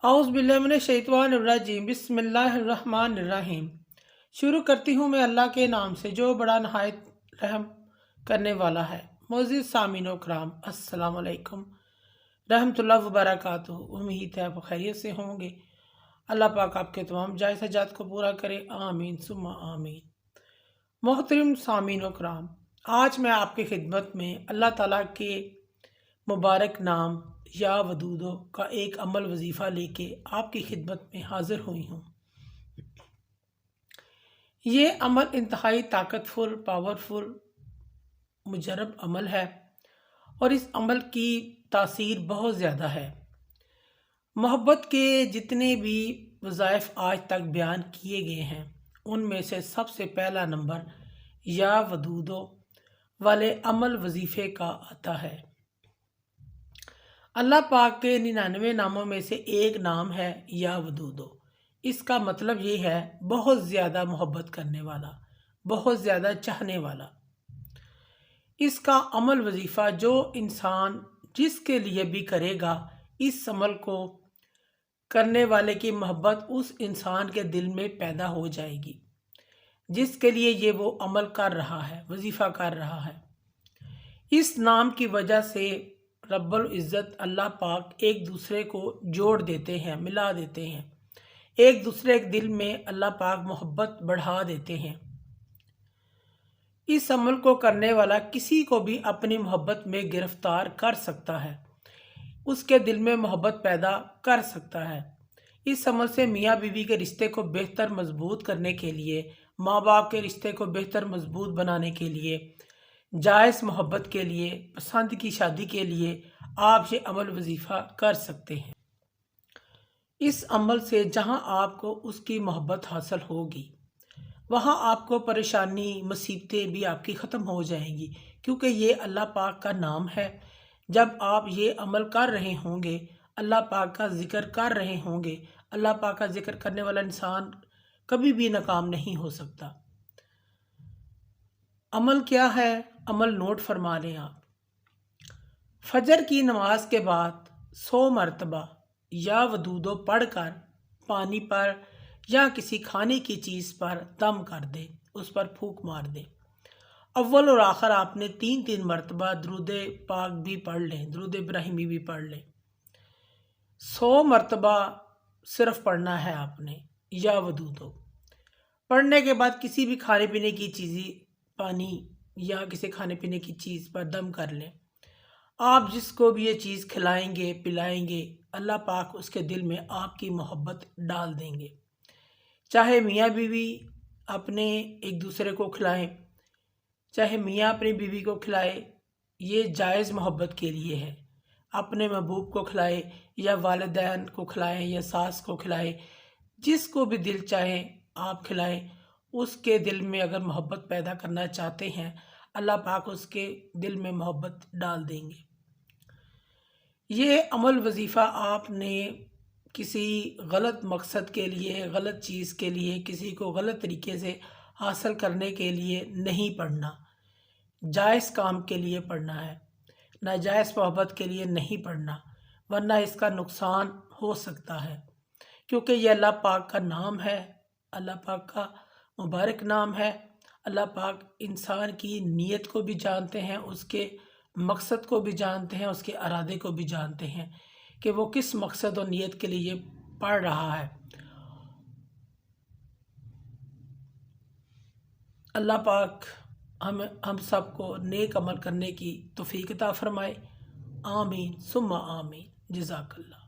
औज़ बिल्लाहि मिनश शैतानिर रजीम बिस्मिल्लाहिर रहमानिर रहीम। शुरू करती हूँ मैं अल्लाह के नाम से जो बड़ा नहायत रहम करने वाला है। मोअज़्ज़िज़ सामीनो कराम, अस्सलाम वालेकुम रहमतुल्लाहि व बरकातुहू। उम्मीद है आप खैरियत से होंगे। अल्लाह पाक आपके तमाम जायज़ हजात को पूरा करे, आमीन सुम्मा आमीन। मोहतरम सामीनो कराम, आज मैं आपकी खिदमत में अल्लाह ताला के मुबारक नाम या वदूदो का एक अमल वजीफ़ा लेके आपकी खिदमत में हाजिर हुई हूँ। ये अमल इंतहाई ताकतफुल, पावरफुल, मुजरब अमल है और इस अमल की तासीर बहुत ज़्यादा है। मोहब्बत के जितने भी वज़ाइफ आज तक बयान किए गए हैं उनमें से सबसे पहला नंबर या वदूदो वाले अमल वजीफ़े का आता है। अल्लाह पाक के 99 नामों में से एक नाम है या वदूदो। इसका मतलब ये है बहुत ज़्यादा मोहब्बत करने वाला, बहुत ज़्यादा चाहने वाला। इसका अमल वजीफ़ा जो इंसान जिसके लिए भी करेगा, इस अमल को करने वाले की मोहब्बत उस इंसान के दिल में पैदा हो जाएगी जिसके लिए ये वो अमल कर रहा है, वजीफ़ा कर रहा है। इस नाम की वजह से रब्बुल इज़्ज़त अल्लाह पाक एक दूसरे को जोड़ देते हैं, मिला देते हैं। एक दूसरे के दिल में अल्लाह पाक मोहब्बत बढ़ा देते हैं। इस अमल को करने वाला किसी को भी अपनी मोहब्बत में गिरफ्तार कर सकता है, उसके दिल में मोहब्बत पैदा कर सकता है। इस अमल से मियाँ बीवी के रिश्ते को बेहतर मजबूत करने के लिए, माँ बाप के रिश्ते को बेहतर मजबूत बनाने के लिए, जायज़ मोहब्बत के लिए, पसंद की शादी के लिए आप ये अमल वजीफ़ा कर सकते हैं। इस अमल से जहाँ आपको उसकी मोहब्बत हासिल होगी वहाँ आपको परेशानी, मुसीबतें भी आपकी ख़त्म हो जाएंगी, क्योंकि ये अल्लाह पाक का नाम है। जब आप ये अमल कर रहे होंगे, अल्लाह पाक का ज़िक्र कर रहे होंगे, अल्लाह पाक का ज़िक्र करने वाला इंसान कभी भी नाकाम नहीं हो सकता। अमल क्या है? अमल नोट फरमा लें आप। फजर की नमाज के बाद 100 मरतबा या वदूदो पढ़कर पानी पर या किसी खाने की चीज़ पर दम कर दे, उस पर फूंक मार दे। अव्वल और आखिर आपने 3-3 मरतबा दुरूद पाक भी पढ़ लें, दुरूद इब्राहिमी भी पढ़ लें। 100 मरतबा सिर्फ पढ़ना है आपने या वदूदो। पढ़ने के बाद किसी भी खाने पीने की चीज़, पानी या किसी खाने पीने की चीज़ पर दम कर लें। आप जिसको भी ये चीज़ खिलाएंगे, पिलाएंगे, अल्लाह पाक उसके दिल में आपकी मोहब्बत डाल देंगे। चाहे मियाँ बीवी अपने एक दूसरे को खिलाएं, चाहे मियाँ अपनी बीवी को खिलाए, ये जायज़ मोहब्बत के लिए है। अपने महबूब को खिलाए या वालिदैन को खिलाएं या सास को खिलाए, जिसको भी दिल चाहे आप खिलाएं। उसके दिल में अगर मोहब्बत पैदा करना चाहते हैं, अल्लाह पाक उसके दिल में मोहब्बत डाल देंगे। ये अमल वजीफ़ा आपने किसी गलत मकसद के लिए, गलत चीज़ के लिए, किसी को गलत तरीके से हासिल करने के लिए नहीं पढ़ना, जायज़ काम के लिए पढ़ना है, नाजायज़ मोहब्बत के लिए नहीं पढ़ना, वरना इसका नुकसान हो सकता है। क्योंकि ये अल्लाह पाक का नाम है, अल्लाह पाक का मुबारक नाम है। अल्लाह पाक इंसान की नीयत को भी जानते हैं, उसके मकसद को भी जानते हैं, उसके इरादे को भी जानते हैं कि वो किस मकसद और नीयत के लिए पढ़ रहा है। अल्लाह पाक हम सबको नेक अमल करने की तौफीक अता फरमाए। आमीन सुम्मा आमीन। जज़ाकल्लाह।